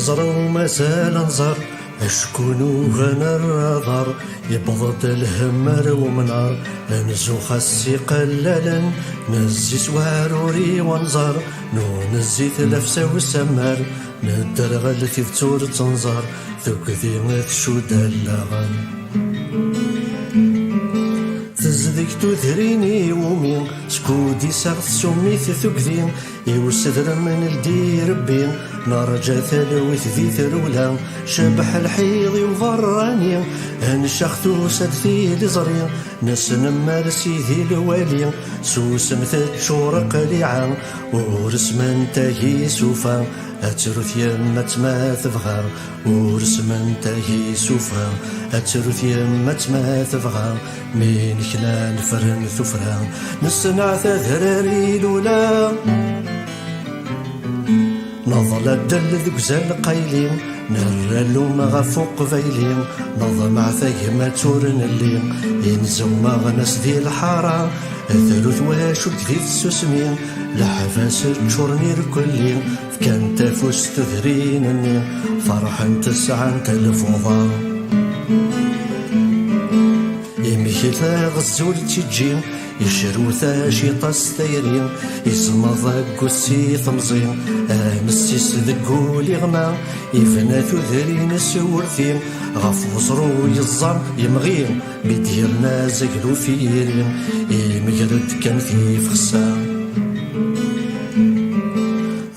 نزر ومازال نزر اشكون غنى الرضر يبضد الهمر ومنار نزو خسي قلالا نزي سواروري ونزر نو نزي ثلفسة وسمر ندر غلثي فتور تنزر ثكذي مثشو دلغن تزدك تذريني ومين سكودي ساغت سميث ثكذين يوسدر من الدي ربي نرجع ثلوث ذي ثرولا شبح الحيض وضراني انشختو سدثي لزري نسنمال سيدي الوالي سوس مثل شورق ليعا ورسم انتهي سوفا أترث يمت ما تبغى ورسم انتهي سوفا أترث يمت ما تبغى من كنا نفرن ثفرا نصنع ذراري لولا نظل الدل ذك زال قايلين نرى اللوم غفوق فايلين نظم عثايما تورن اللين ينزو ما غنس ذي الحارة الثلث واشو كذي السسمين لحفاس تشورني الكلين فكان تفوس تذرينني فرحا تسعى تلفوضا يميكي غزول تيجين يشرو ثاشي طاس ثيرين يسمض قسي ثمزين امسيس ذقولي غما يفنى ثذرين السورثين غف وصرو يزار يمغين بيديرنا زقلو فيرين يمقرد كان في فخسان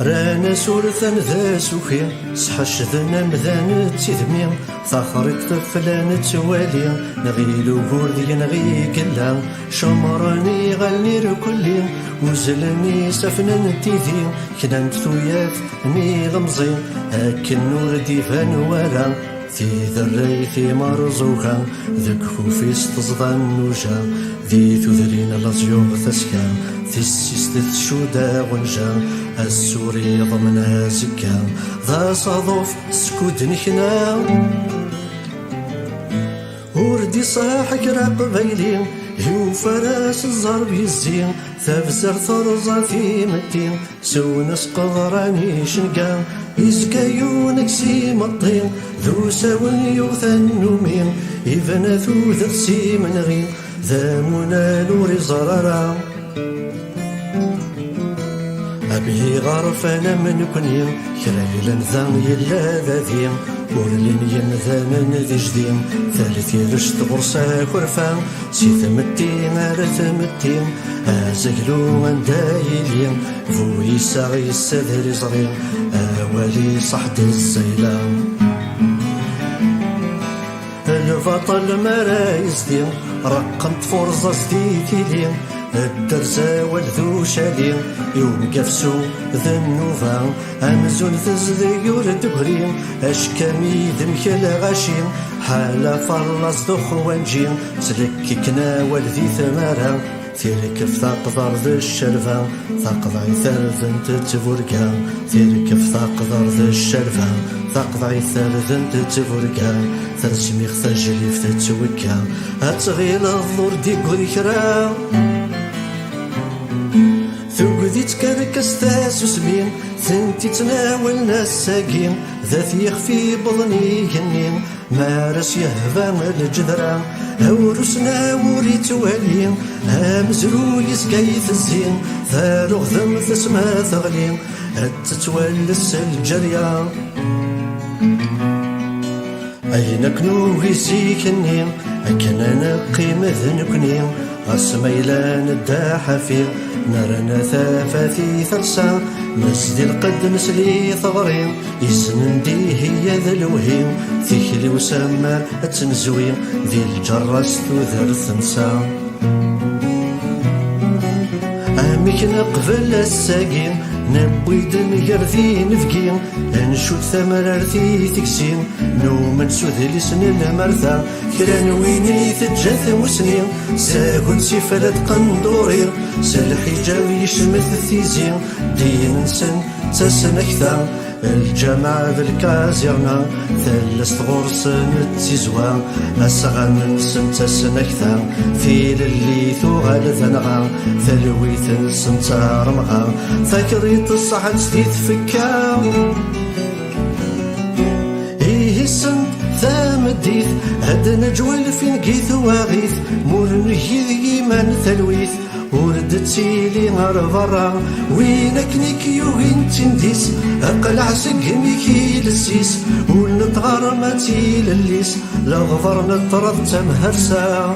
رانا سورثا ذا سوخي صحش ذنا مذان تيذمين ثاخرك طفلان توالي نغيلو بوردي نغي قلا شمرني غني ركلين وزلني سفنا نتيذي كنا نتثويات ني غمزين هاك النور ديفان ورا في ذريثي مرزوخا ذك خوفيس تزضى النوجا ذي تذرين لزيوغ ثسكا في السيستة شودا غنجا السوري ضمنها زكا ذا صادوف سكود نحنا وردي صاحك راقبيلي هو فراس الزرب يزين ثافزر ثرزا في متين سونس قدراني شنقا يزكايونك سيم الطين ذو ساون يوثن نومين إذن ذو ذا سيم نغين ذا منال ورزرارا أبي غارف أنا من كنين كرايلا ذا يلا ذاذين ورلين ينذان ذي جدين ثالث يرشت غرسا كرفان سي ثمتين على ثمتين أزقلو من دايلين فو يساغي السذر صغير أولي صحد الزيلان البطل مرايز دين رقمت فرصة زديتي الدرزة والذو شالين يوم قفسو ذنوفا أمزون ثزذي يورد بغرين أشكامي ذمك الغاشين حالا فالص ذو وانجين سلكي كنا والذي ثمارا تيركف ثاقضر ذي الشرفة ثاقضعي ثرذن تتفرقا تيركف ثاقضر ذي الشرفة ثاقضعي ثرذن تتفرقا ثرسميخ ثجليف تتوكا أتغيل الضور دي قريكرا ذي تكركس تاسوسمين ثنتي تناول ناس ساقين ذات يخفي بضني جنين مارس يهفان الجذران أورسنا وري توالين أمزرو يسقاي الزين ثارغ ذم ثسما ثغلين أتتولس الجريان أينك نوغي سيكنين أكنا نقيم ذنكنين أسميلان الداحفين نرنا ثافاثي ثرسا مسدي القد مسلي ثغرين يسندي هي ذا الوهيم ثيكلي وسمر التنزوي ذي الجرس تذر ثنسا أميك نقبل الساقين نبويد نقرذي نفقين نشوف ثمر ارثي تكسين نومن سوذ لسن المرثى كران ويني تجاث وسنين ساهن سفلت قندورين سالحجاب يشمث الثيزين دين نسن تسن اكثر الجامعة بالكازيرنا ثلث غرس نتزوى أسغن سنت سنكثا في اللي ثوغال ذنغا ثلويث سنت رمغا فكريت الصحن سديد فكا إيه سنت ثامديث هاد نجوال فين قيث واغيث مور نجيذ يمان ثلويث وردت سيلي غار برا وينك نيك يوغين تنديس اقلع سقميكي للسيس ونتغار ما تيلليس لغفر نطرد تمهرسا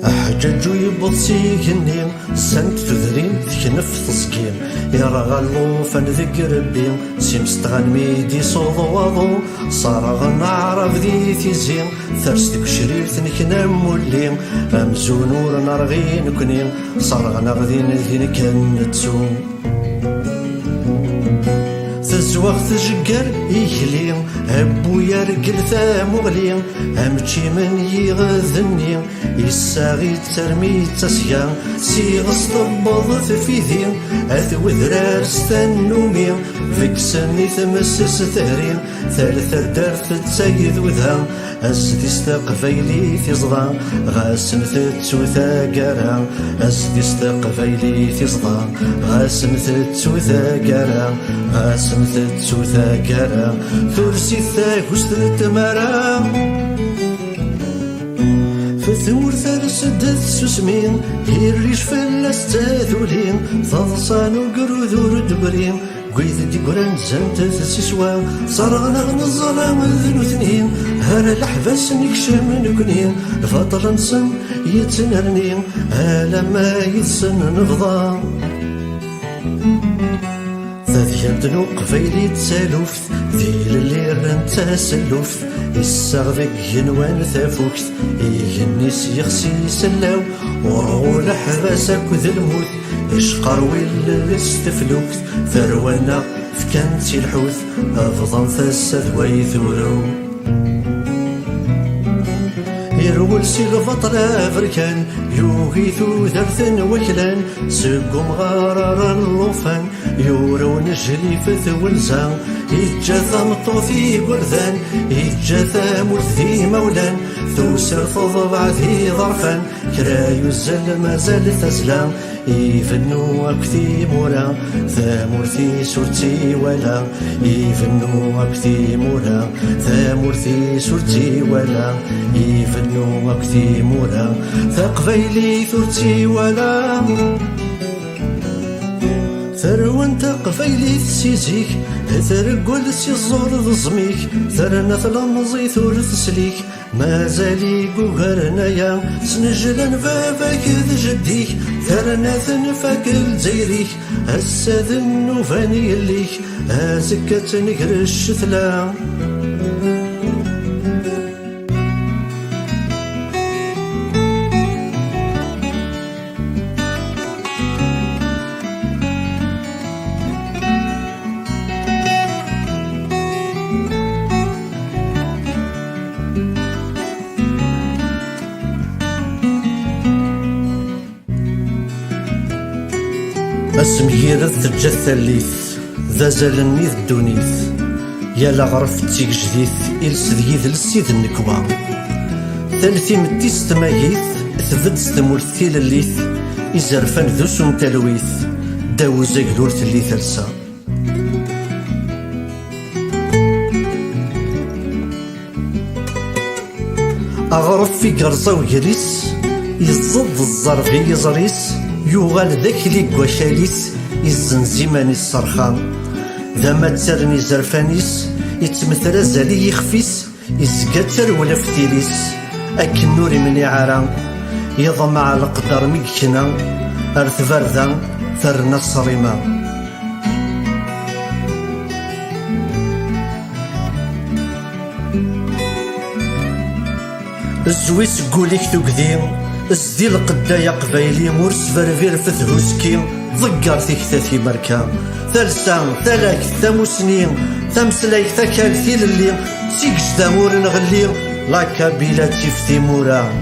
أحجج ويبض سيكني سنت تذرين تكنف تسكين يرغلو فنذكر بي سيمستغن ميدي صوض وضو صارغ نعرف ذي تيزين ثرستك شريرت نكنا مولين أمزون ور نرغين كني صارغ نغذين ذين كان تسو تزوغ تجقر إيكلي أبويا رجل ثامغلي أمشي من يغذني يساغي ترمي تسيا سيغس تبض في ذي أثوذرار ستنومي فيكسني تمسس ثهري ثالث دارت تسيد وذها أسدي استقفيلي تزضى غاسن تتسو ثاقرا أسدي استقفيلي تزضى غاسن تتسو ثاقرا غاسن تتسو ثاقرا ثرسي ثاقوست التمارا فثور ثرسد سسمين هيريش فلاس تاذولين ضلصان وقرودور دبرين قيد دي قران زنت تسسوا صرغنا غنظلام ذنو ثنين هانا الحباس نكشم نكنين فطر نسن يتنرنين هالا ما يتسن نفضا ثاثيان نو قفيلي تسالوفت ذيل اللي رنتا سلوفت السغذك ينوان ثافوكت يهنيس يخسي سلاو ورغو لحباسك ذا الموت إشقر ويل استفلوكت ثروانا فكانتي الحوث أفضل ثاسة ويثورو يرول سيغفطر أفركان يوغيثو ثرثن وكلان سقم غرار اللوفان يورون جليفة والزان إجاثا مطوثي قرذان إجاثا مرثي مولان ثوسر تضبع ذي ظرفان كرايو الزل مازال تزلان يفنو أكثي مورا ثامورثي سورتي ولا يفنو أكثي مورا ثامورثي سورتي ولا يفنو أكثي مورا ثقفيلي ثورتي ولا ثروان تقفيلي تسيزيك ثرقل سيزور ضزميك ثرنا ثلمزي ثور تسليك مازالي قوغرنايا سنجلن فافاك جديك ثرنا ثنفاك الزيريك الساذ النوفاني الليك هازكة نقر الشثلا أسميرت تجث الليث ذا زلني الدونيث يا لغرف تيك جديث إلس ذيذ لسيذ النكوى ثالثي متيس تمايث ثبت ستمورثي الليث إزرفان ذو سم تلويث داو زيقلور تلي ثلسا أغرف في قرصة وجريس يزض الظرفي يزريس يوغال ذاك لي كواشاليس يزنزيماني الصرخان ذا ما تسرني زرفانيس يتمثل زالي يخفيس يزقاتر ولا فتيليس أكن نوري من يعارا يضمع القدر ميكنا أرث بردا ثرنا الصريمة الزويس قوليك تقديم ازدي القدا قبايلي مورس فرفير فتهوسكي ضقر ثيكتاثي مركا ثالثا ثلاك ثاموسنين ثامسلايك ثكالثي للي سيكش دامور نغلي لاكا بلا تيفتي مورا